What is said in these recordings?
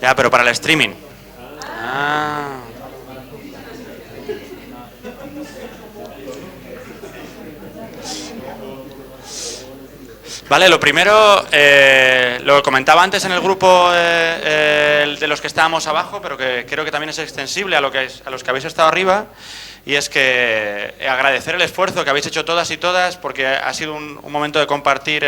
Ya, pero para el streaming. Ah. Vale, lo primero, lo comentaba antes en el grupo de los que estábamos abajo, pero que creo que también es extensible a los que habéis estado arriba, y es que agradecer el esfuerzo que habéis hecho todas y todas, porque ha sido un momento de compartir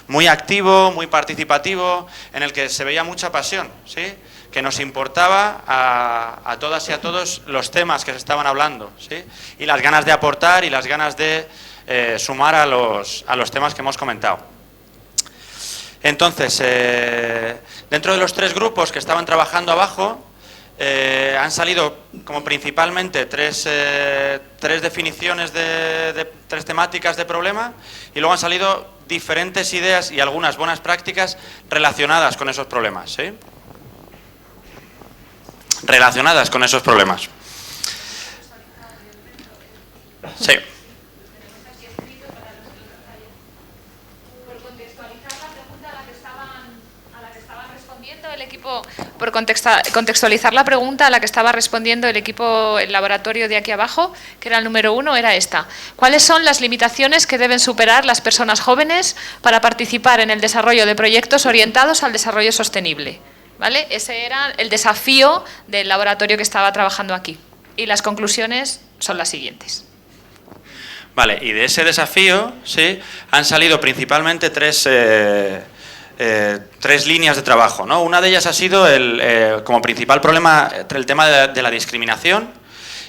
muy activo, muy participativo, en el que se veía mucha pasión, ¿sí? Que nos importaba a todas y a todos los temas que se estaban hablando, ¿sí? Y las ganas de aportar y las ganas de sumar a los temas que hemos comentado. Entonces, dentro de los tres grupos que estaban trabajando abajo, han salido como principalmente tres definiciones de tres temáticas de problema, y luego han salido diferentes ideas y algunas buenas prácticas relacionadas con esos problemas, ¿sí? Relacionadas con esos problemas. Sí. Por contextualizar la pregunta a la que estaba respondiendo el equipo, el laboratorio de aquí abajo, que era el número 1, era esta. ¿Cuáles son las limitaciones que deben superar las personas jóvenes para participar en el desarrollo de proyectos orientados al desarrollo sostenible? ¿Vale? Ese era el desafío del laboratorio que estaba trabajando aquí. Y las conclusiones son las siguientes. Vale, y de ese desafío, sí, han salido principalmente tres líneas de trabajo, ¿no? Una de ellas ha sido como principal problema el tema de la discriminación,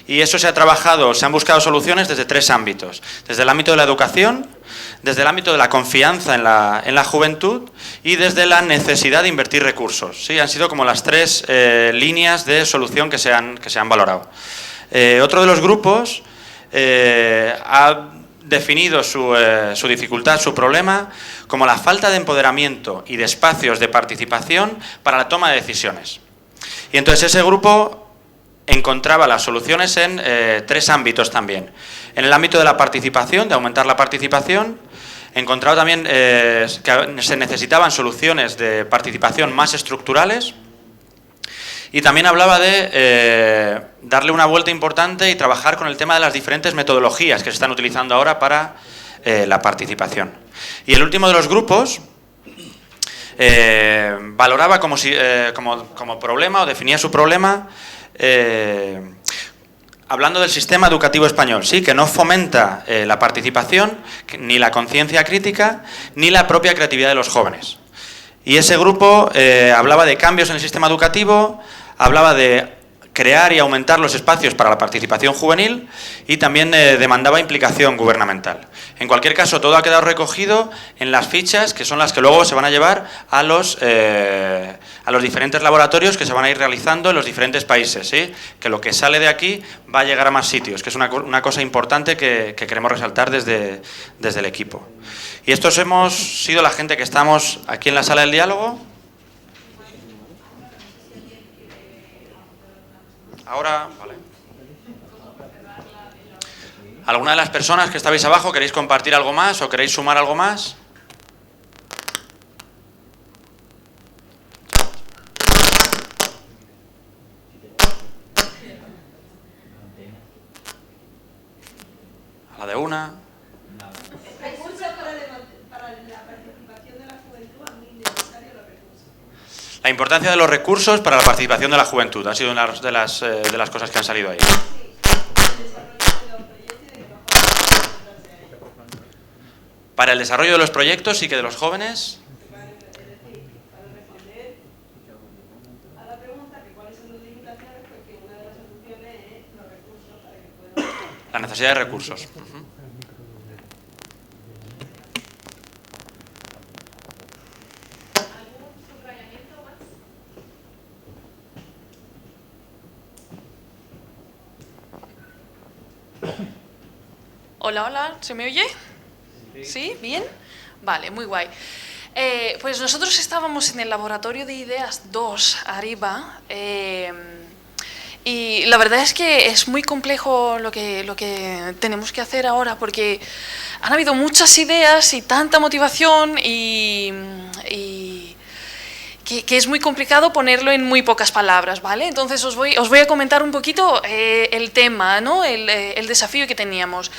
y eso se ha trabajado, se han buscado soluciones desde tres ámbitos: desde el ámbito de la educación, desde el ámbito de la confianza en la juventud y desde la necesidad de invertir recursos. Sí, han sido como las tres líneas de solución que se han valorado. Otro de los grupos ha definido su dificultad, su problema, como la falta de empoderamiento y de espacios de participación para la toma de decisiones. Y entonces ese grupo encontraba las soluciones en tres ámbitos también. En el ámbito de la participación, de aumentar la participación, encontraba también que se necesitaban soluciones de participación más estructurales, y también hablaba de darle una vuelta importante y trabajar con el tema de las diferentes metodologías que se están utilizando ahora para la participación. Y el último de los grupos valoraba como problema, o definía su problema, hablando del sistema educativo español, ¿sí? Que no fomenta la participación, ni la conciencia crítica, ni la propia creatividad de los jóvenes. Y ese grupo hablaba de cambios en el sistema educativo, hablaba de crear y aumentar los espacios para la participación juvenil, y también demandaba implicación gubernamental. En cualquier caso, todo ha quedado recogido en las fichas, que son las que luego se van a llevar a los diferentes laboratorios que se van a ir realizando en los diferentes países, ¿sí? Que lo que sale de aquí va a llegar a más sitios, que es una cosa importante que queremos resaltar desde el equipo. Y estos hemos sido la gente que estamos aquí en la sala del diálogo. Ahora, vale. ¿Alguna de las personas que estabais abajo queréis compartir algo más o queréis sumar algo más? A la de una. La importancia de los recursos para la participación de la juventud ha sido una de las cosas que han salido ahí. Para el desarrollo de los proyectos y que de los jóvenes. La necesidad de recursos. Hola, hola, ¿se me oye? ¿Sí? ¿Bien? Vale, muy guay. Pues nosotros estábamos en el laboratorio de ideas 2 arriba, y la verdad es que es muy complejo lo que tenemos que hacer ahora, porque han habido muchas ideas y tanta motivación y que es muy complicado ponerlo en muy pocas palabras, ¿vale? Entonces os voy a comentar un poquito el tema, ¿no? El desafío que teníamos.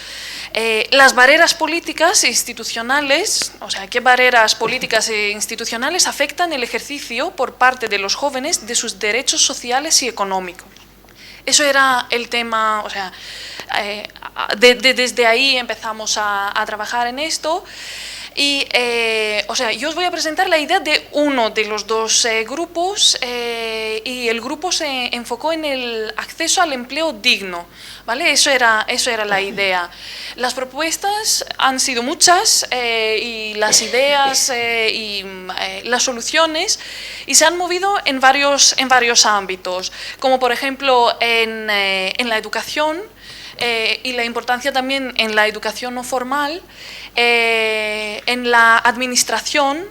Las barreras políticas e institucionales, o sea, ¿qué barreras políticas e institucionales afectan el ejercicio por parte de los jóvenes de sus derechos sociales y económicos? Eso era el tema, o sea, desde ahí empezamos a trabajar en esto. Y, o sea, yo os voy a presentar la idea de uno de los dos grupos y el grupo se enfocó en el acceso al empleo digno, ¿vale? Eso era la idea. Las propuestas han sido muchas y las ideas y las soluciones y se han movido en varios ámbitos, como por ejemplo en la educación, y la importancia también en la educación no formal, en la administración,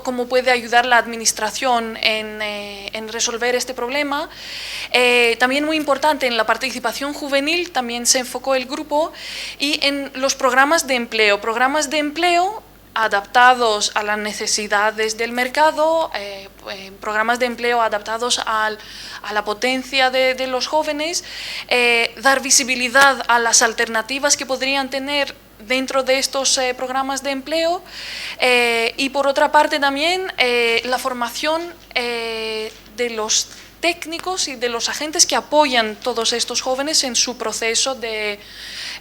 cómo puede ayudar la administración en resolver este problema. También muy importante en la participación juvenil, también se enfocó el grupo, y en los programas de empleo adaptados a las necesidades del mercado, programas de empleo adaptados a la potencia de los jóvenes, dar visibilidad a las alternativas que podrían tener dentro de estos programas de empleo, y por otra parte también la formación de los técnicos y de los agentes que apoyan todos estos jóvenes en su proceso de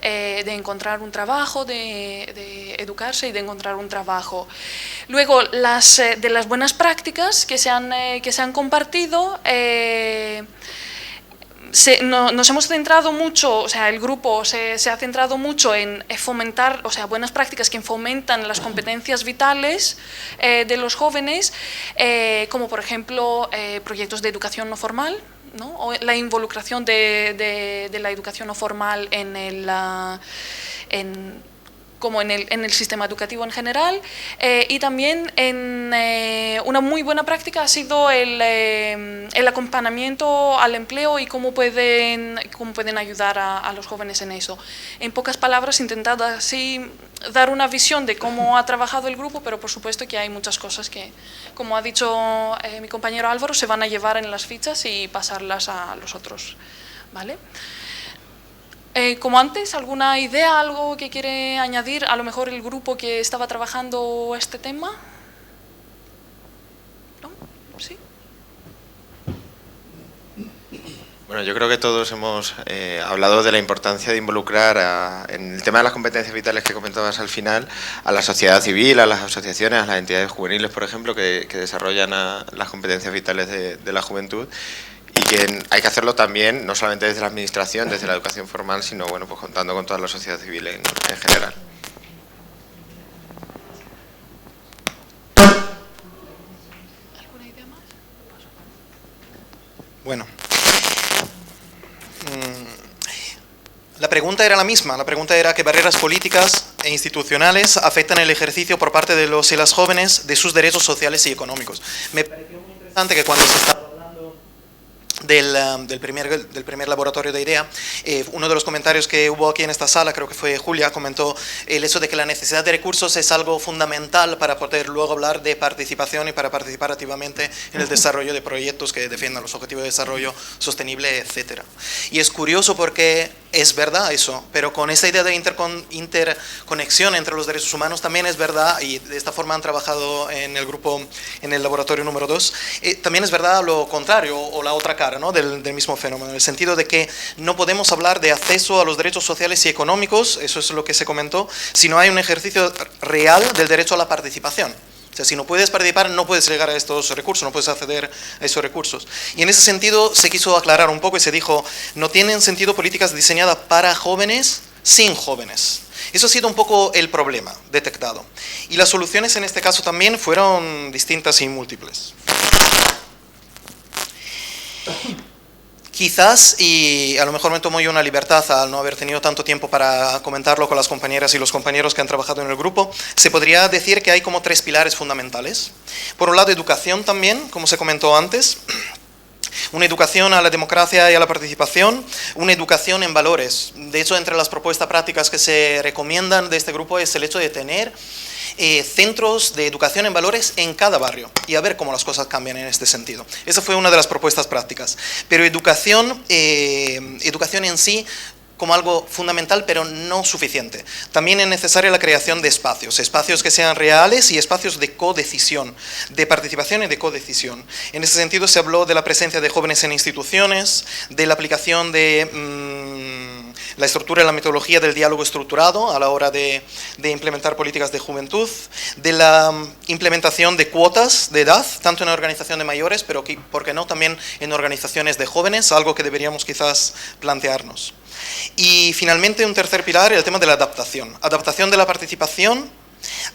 encontrar un trabajo, de educarse y de encontrar un trabajo. Luego, de las buenas prácticas que se han compartido, nos hemos centrado mucho, o sea, el grupo se ha centrado mucho en fomentar, o sea, buenas prácticas que fomentan las competencias vitales de los jóvenes, como por ejemplo proyectos de educación no formal, ¿no? O la involucración de la educación no formal en el sistema educativo en general, y también una muy buena práctica ha sido el acompañamiento al empleo y cómo pueden ayudar a los jóvenes en eso. En pocas palabras, intentado así dar una visión de cómo ha trabajado el grupo, pero por supuesto que hay muchas cosas que, como ha dicho mi compañero Álvaro, se van a llevar en las fichas y pasarlas a los otros, ¿vale? Como antes, ¿alguna idea, algo que quiere añadir? A lo mejor el grupo que estaba trabajando este tema. ¿No? ¿Sí? Bueno, yo creo que todos hemos hablado de la importancia de involucrar en el tema de las competencias vitales que comentabas al final, a la sociedad civil, a las asociaciones, a las entidades juveniles, por ejemplo, que desarrollan las competencias vitales de la juventud. Y que hay que hacerlo también, no solamente desde la administración, desde la educación formal, sino bueno, pues contando con toda la sociedad civil en general. ¿Alguna idea más? Bueno, la pregunta era la misma. La pregunta era qué barreras políticas e institucionales afectan el ejercicio por parte de los y las jóvenes de sus derechos sociales y económicos. Me pareció muy interesante que cuando se estaba del primer laboratorio de IDEA, uno de los comentarios que hubo aquí en esta sala, creo que fue Julia, comentó el hecho de que la necesidad de recursos es algo fundamental para poder luego hablar de participación y para participar activamente en el desarrollo de proyectos que defiendan los objetivos de desarrollo sostenible, etcétera. Y es curioso porque es verdad eso, pero con esa idea de interconexión entre los derechos humanos también es verdad, y de esta forma han trabajado en el grupo, en el laboratorio número 2, también es verdad lo contrario, o la otra cara, ¿no? del mismo fenómeno, en el sentido de que no podemos hablar de acceso a los derechos sociales y económicos, eso es lo que se comentó, si no hay un ejercicio real del derecho a la participación. O sea, si no puedes participar, no puedes llegar a estos recursos, no puedes acceder a esos recursos. Y en ese sentido se quiso aclarar un poco y se dijo, no tienen sentido políticas diseñadas para jóvenes sin jóvenes. Eso ha sido un poco el problema detectado. Y las soluciones en este caso también fueron distintas y múltiples. Quizás, y a lo mejor me tomo yo una libertad al no haber tenido tanto tiempo para comentarlo con las compañeras y los compañeros que han trabajado en el grupo, se podría decir que hay como 3 pilares fundamentales. Por un lado, educación también, como se comentó antes, una educación a la democracia y a la participación, una educación en valores. De hecho, entre las propuestas prácticas que se recomiendan de este grupo es el hecho de tener centros de educación en valores en cada barrio y a ver cómo las cosas cambian en este sentido. Esa fue una de las propuestas prácticas. Pero educación en sí como algo fundamental, pero no suficiente. También es necesaria la creación de espacios que sean reales y espacios de codecisión, de participación y de codecisión. En ese sentido se habló de la presencia de jóvenes en instituciones, de la aplicación de la estructura y la metodología del diálogo estructurado a la hora de implementar políticas de juventud, de la implementación de cuotas de edad, tanto en la organización de mayores, pero ¿por qué no también en organizaciones de jóvenes? Algo que deberíamos quizás plantearnos. Y finalmente un tercer pilar, el tema de la adaptación. Adaptación de la participación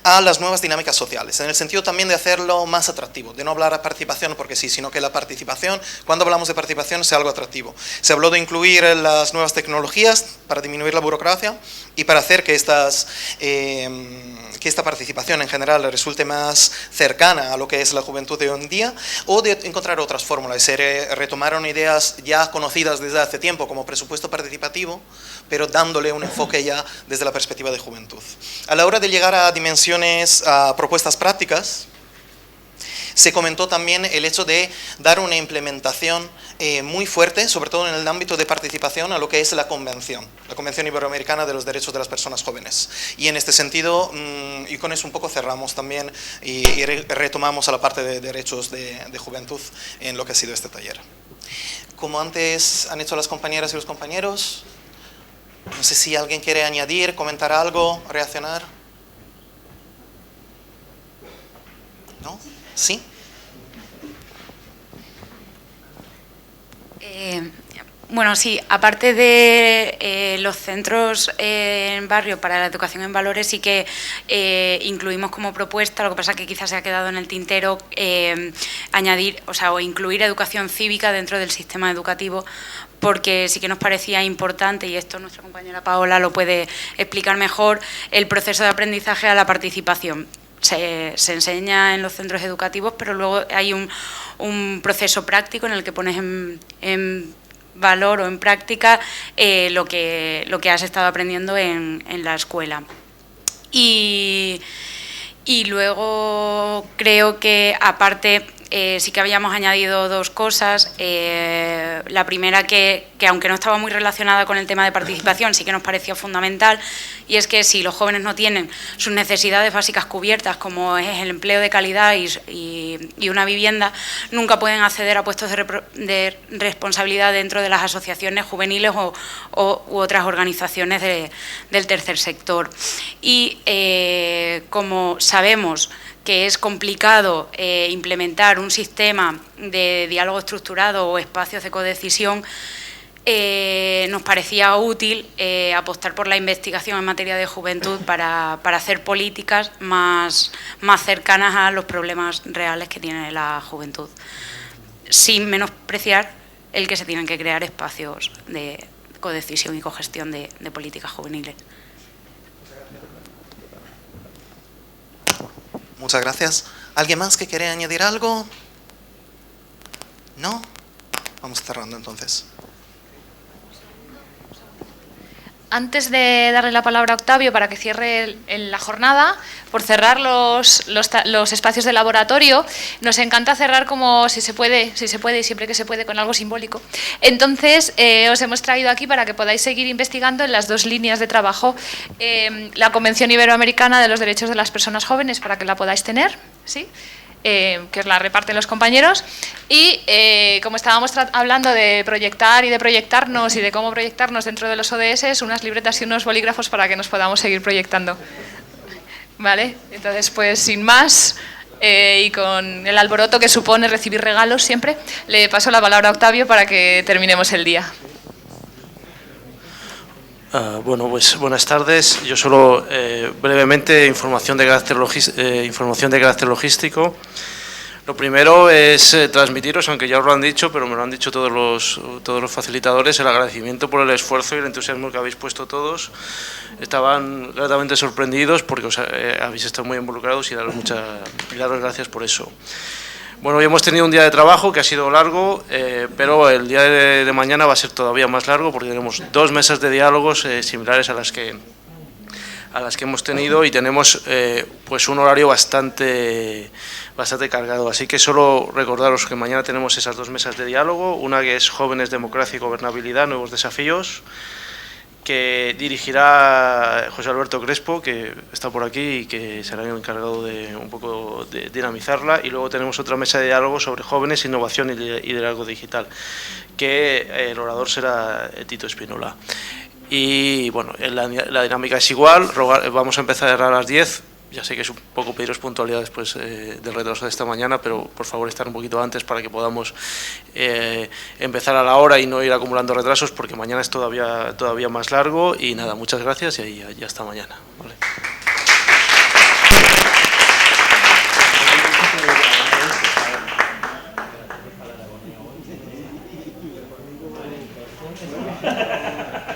a las nuevas dinámicas sociales, en el sentido también de hacerlo más atractivo, de no hablar de participación porque sí, sino que la participación, cuando hablamos de participación, sea algo atractivo. Se habló de incluir las nuevas tecnologías para disminuir la burocracia y para hacer que esta participación en general resulte más cercana a lo que es la juventud de hoy en día, o de encontrar otras fórmulas. Se retomaron ideas ya conocidas desde hace tiempo, como presupuesto participativo, pero dándole un enfoque ya desde la perspectiva de juventud. A la hora de llegar a dimensiones, a propuestas prácticas, se comentó también el hecho de dar una implementación muy fuerte, sobre todo en el ámbito de participación, a lo que es la Convención Iberoamericana de los Derechos de las Personas Jóvenes. Y en este sentido, y con eso un poco cerramos también y retomamos a la parte de derechos de juventud en lo que ha sido este taller. Como antes han hecho las compañeras y los compañeros, no sé si alguien quiere añadir, comentar algo, reaccionar. ¿No? ¿Sí? Bueno, sí, aparte de los centros en barrio para la educación en valores, sí que incluimos como propuesta, lo que pasa que quizás se ha quedado en el tintero, añadir, o incluir educación cívica dentro del sistema educativo, porque sí que nos parecía importante, y esto nuestra compañera Paola lo puede explicar mejor, el proceso de aprendizaje a la participación. Se enseña en los centros educativos, pero luego hay un proceso práctico en el que pones en valor o en práctica lo que has estado aprendiendo en la escuela. Y luego creo que aparte sí que habíamos añadido dos cosas. La primera que aunque no estaba muy relacionada con el tema de participación, sí que nos pareció fundamental, y es que si los jóvenes no tienen sus necesidades básicas cubiertas, como es el empleo de calidad y una vivienda, nunca pueden acceder a puestos de responsabilidad dentro de las asociaciones juveniles u otras organizaciones del tercer sector. Y como sabemos que es complicado implementar un sistema de diálogo estructurado o espacios de codecisión, nos parecía útil apostar por la investigación en materia de juventud para hacer políticas más cercanas a los problemas reales que tiene la juventud, sin menospreciar el que se tienen que crear espacios de codecisión y cogestión de políticas juveniles. Muchas gracias. ¿Alguien más que quiere añadir algo? ¿No? Vamos cerrando entonces. Antes de darle la palabra a Octavio para que cierre la jornada, por cerrar los espacios de laboratorio, nos encanta cerrar como si se puede y siempre que se puede con algo simbólico. Entonces, os hemos traído aquí para que podáis seguir investigando en las dos líneas de trabajo, la Convención Iberoamericana de los Derechos de las Personas Jóvenes, para que la podáis tener, ¿sí? Que os la reparten los compañeros, y como estábamos hablando de proyectar y de proyectarnos y de cómo proyectarnos dentro de los ODS, unas libretas y unos bolígrafos para que nos podamos seguir proyectando. ¿Vale? Entonces, pues sin más, y con el alboroto que supone recibir regalos siempre, le paso la palabra a Octavio para que terminemos el día. Bueno, pues buenas tardes. Yo solo brevemente información de carácter logístico. Lo primero es transmitiros, aunque ya os lo han dicho, pero me lo han dicho todos los facilitadores, el agradecimiento por el esfuerzo y el entusiasmo que habéis puesto todos. Estaban gratamente sorprendidos porque habéis estado muy involucrados y daros gracias por eso. Bueno, hoy hemos tenido un día de trabajo que ha sido largo, pero el día de mañana va a ser todavía más largo porque tenemos 2 mesas de diálogos similares a las que a las que hemos tenido y tenemos pues un horario bastante cargado. Así que solo recordaros que mañana tenemos esas 2 mesas de diálogo, una que es Jóvenes, Democracia y Gobernabilidad, Nuevos Desafíos, que dirigirá José Alberto Crespo, que está por aquí y que será el encargado de un poco de dinamizarla. Y luego tenemos otra mesa de diálogo sobre jóvenes, innovación y liderazgo digital, que el orador será Tito Espínola. Y bueno, la dinámica es igual, vamos a empezar a las 10. Ya sé que es un poco pediros puntualidad después del retraso de esta mañana, pero por favor estar un poquito antes para que podamos empezar a la hora y no ir acumulando retrasos, porque mañana es todavía más largo. Y nada, muchas gracias y hasta mañana. ¿Vale?